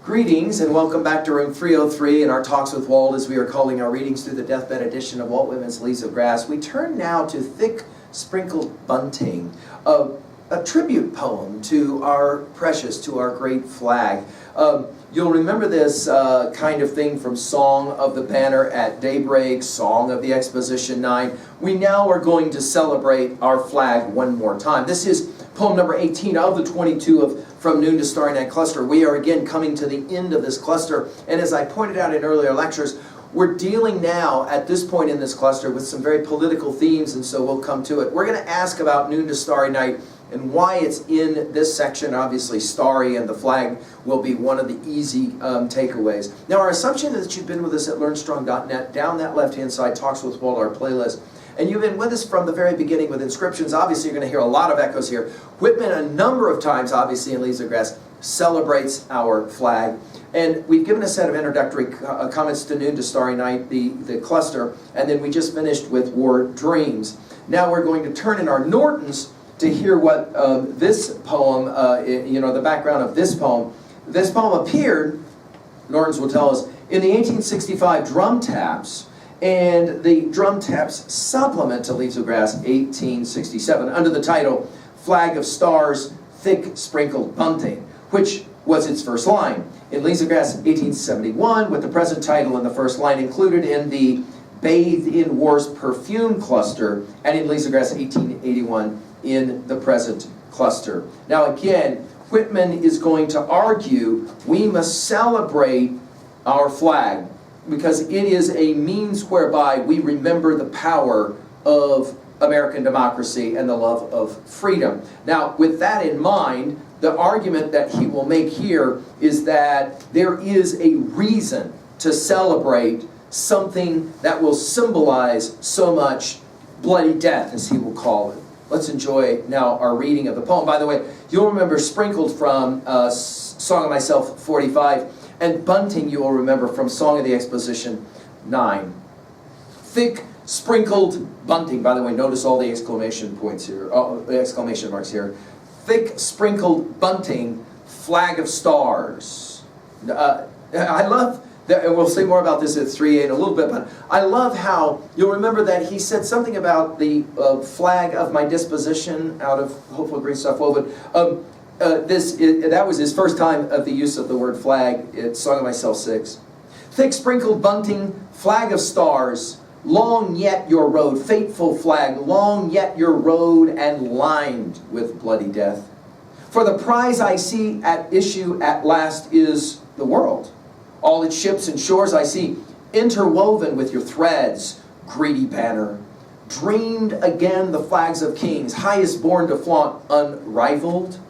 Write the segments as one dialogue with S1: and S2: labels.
S1: Greetings and welcome back to room 303 in our Talks with Walt, as we are calling our readings through the deathbed edition of Walt Whitman's Leaves of Grass. We turn now to Thick Sprinkled Bunting, a tribute poem to our precious, to our great flag. You'll remember this kind of thing from Song of the Banner at Daybreak, Song of the Exposition 9. We now are going to celebrate our flag one more time. This is poem number 18 of the 22 of From Noon to Starry Night cluster. We are again coming to the end of this cluster, and as I pointed out in earlier lectures, we're dealing now at this point in this cluster with some very political themes, and so we'll come to it. We're going to ask about Noon to Starry Night and why it's in this section. Obviously starry and the flag will be one of the easy takeaways. Now our assumption is that you've been with us at LearnStrong.net, down that left hand side, Talks with Walt, our playlist. And you've been with us from the very beginning with inscriptions. Obviously, you're going to hear a lot of echoes here. Whitman, a number of times, obviously, in Leaves of Grass, celebrates our flag. And we've given a set of introductory comments to Noon to Starry Night, the cluster, and then we just finished with War Dreams. Now we're going to turn in our Nortons to hear what this poem, the background of this poem. This poem appeared, Nortons will tell us, in the 1865 drum taps, and the drum taps supplement to Leaves of Grass 1867 under the title Flag of Stars, Thick Sprinkled Bunting, which was its first line. In Leaves of Grass 1871, with the present title in the first line included in the Bathed in War's Perfume cluster, and in Leaves of Grass 1881 in the present cluster. Now again, Whitman is going to argue we must celebrate our flag, because it is a means whereby we remember the power of American democracy and the love of freedom. Now, with that in mind, the argument that he will make here is that there is a reason to celebrate something that will symbolize so much bloody death, as he will call it. Let's enjoy now our reading of the poem. By the way, you'll remember sprinkled from Song of Myself 45, and Bunting you will remember from Song of the Exposition 9. Thick sprinkled bunting. By the way, notice all the exclamation points here, the exclamation marks here. Thick sprinkled bunting, flag of stars. I love that, and we'll say more about this at 3A in a little bit, but I love how you'll remember that he said something about the flag of my disposition out of Hopeful Green Stuff Woven. That was his first time of the use of the word flag. It's Song of Myself 6. Thick sprinkled bunting, flag of stars, long yet your road, fateful flag, long yet your road and lined with bloody death. For the prize I see at issue at last is the world. All its ships and shores I see interwoven with your threads, greedy banner. Dreamed again the flags of kings, highest born to flaunt, unrivaled.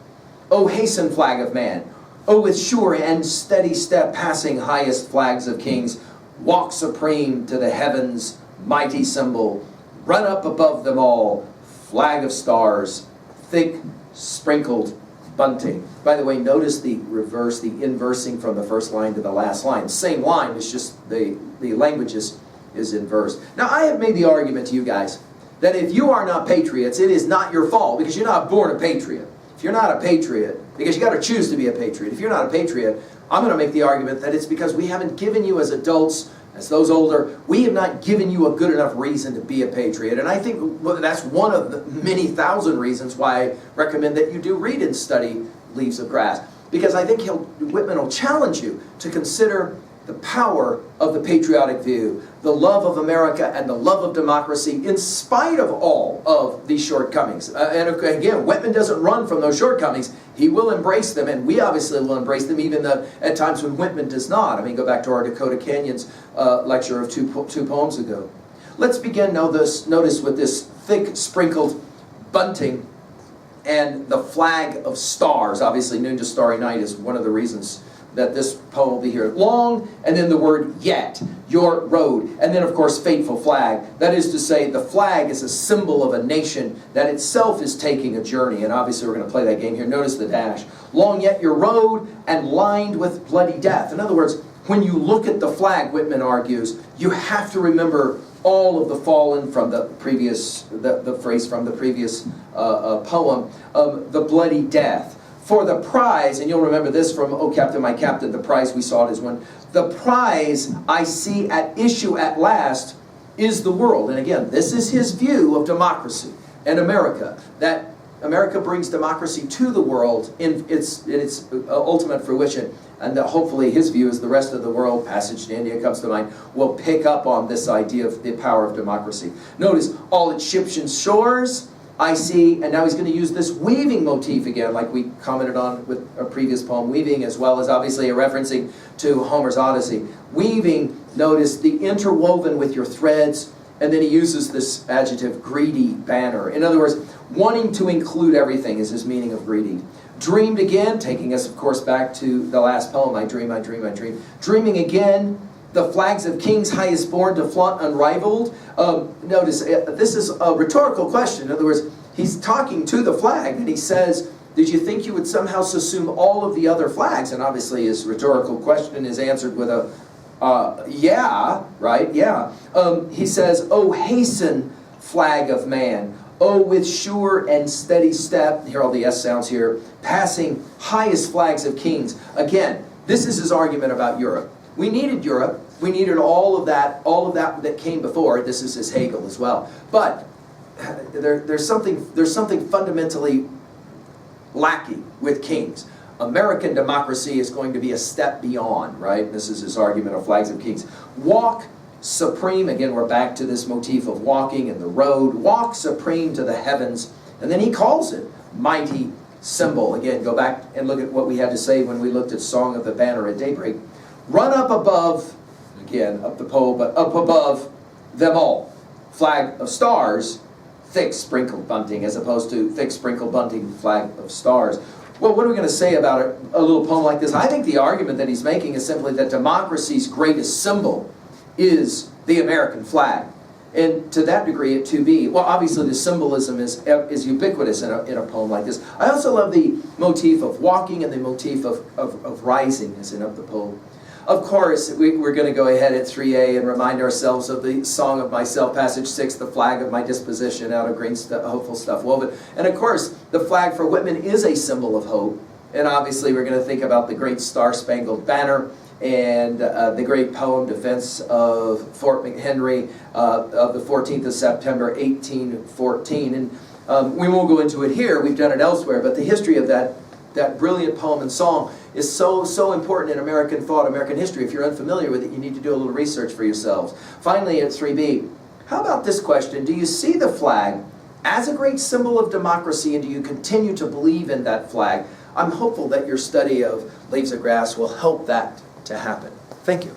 S1: O hasten flag of man, O with sure and steady step passing highest flags of kings, walk supreme to the heavens, mighty symbol, run up above them all, flag of stars, thick sprinkled bunting. By the way, notice the reverse, the inversing from the first line to the last line. Same line, it's just the language is inverse. Now I have made the argument to you guys that if you are not patriots, it is not your fault, because you're not born a patriot. If you're not a patriot, because you got to choose to be a patriot. If you're not a patriot, I'm going to make the argument that it's because we haven't given you as adults, as those older, we have not given you a good enough reason to be a patriot. And I think that's one of the many thousand reasons why I recommend that you do read and study Leaves of Grass. Because I think Whitman will challenge you to consider the power of the patriotic view, the love of America and the love of democracy in spite of all of these shortcomings. And again, Whitman doesn't run from those shortcomings. He will embrace them, and we obviously will embrace them even at times when Whitman does not. I mean, go back to our Dakota Canyons lecture of two poems ago. Let's begin notice with this thick sprinkled bunting and the flag of stars. Obviously, Noon to Starry Night is one of the reasons that this poem will be here. Long, and then the word yet, your road, and then of course fateful flag. That is to say, the flag is a symbol of a nation that itself is taking a journey, and obviously we're going to play that game here. Notice the dash. Long yet your road, and lined with bloody death. In other words, when you look at the flag, Whitman argues, you have to remember all of the fallen from the previous, the phrase from the previous poem, the bloody death. For the prize, and you'll remember this from "Oh Captain, My Captain," the prize we sought is one. The prize I see at issue at last is the world. And again, this is his view of democracy and America. That America brings democracy to the world in its ultimate fruition. And that hopefully his view is the rest of the world, passage to India comes to mind, will pick up on this idea of the power of democracy. Notice, all its ships and shores I see, and now he's going to use this weaving motif again, like we commented on with a previous poem, weaving, as well as obviously a referencing to Homer's Odyssey. Weaving, notice the interwoven with your threads, and then he uses this adjective, greedy banner. In other words, wanting to include everything is his meaning of greedy. Dreamed again, taking us, of course, back to the last poem, I dream, I dream, I dream. Dreaming again, the flags of kings highest born to flaunt unrivaled. Notice, this is a rhetorical question. In other words, he's talking to the flag, and he says, did you think you would somehow subsume all of the other flags? And obviously his rhetorical question is answered with a, yeah, right, yeah. He says, oh, hasten, flag of man. Oh, with sure and steady step, here are all the S sounds here, passing highest flags of kings. Again, this is his argument about Europe. We needed Europe. We needed all of that that came before. This is his Hegel as well. But there's something fundamentally lacking with kings. American democracy is going to be a step beyond, right? This is his argument of flags of kings. Walk supreme, again we're back to this motif of walking and the road. Walk supreme to the heavens. And then he calls it mighty symbol. Again, go back and look at what we had to say when we looked at Song of the Banner at Daybreak. Run up above, again, up the pole, but up above them all. Flag of stars, thick sprinkled bunting, as opposed to thick sprinkled bunting, flag of stars. Well, what are we going to say about a little poem like this? I think the argument that he's making is simply that democracy's greatest symbol is the American flag. And to that degree, it to be, well, obviously the symbolism is ubiquitous in a poem like this. I also love the motif of walking and the motif of rising, as in up the pole. Of course, we're going to go ahead at 3a and remind ourselves of the Song of Myself, passage 6, the flag of my disposition, out of green hopeful stuff woven. And of course, the flag for Whitman is a symbol of hope. And obviously, we're going to think about the great Star-Spangled Banner and the great poem, Defense of Fort McHenry, of the 14th of September, 1814. And we won't go into it here, we've done it elsewhere, but the history of that brilliant poem and song is so important in American thought, American history. If you're unfamiliar with it, you need to do a little research for yourselves. Finally, at 3b, how about this question? Do you see the flag as a great symbol of democracy, and do you continue to believe in that flag? I'm hopeful that your study of Leaves of Grass will help that to happen. Thank you.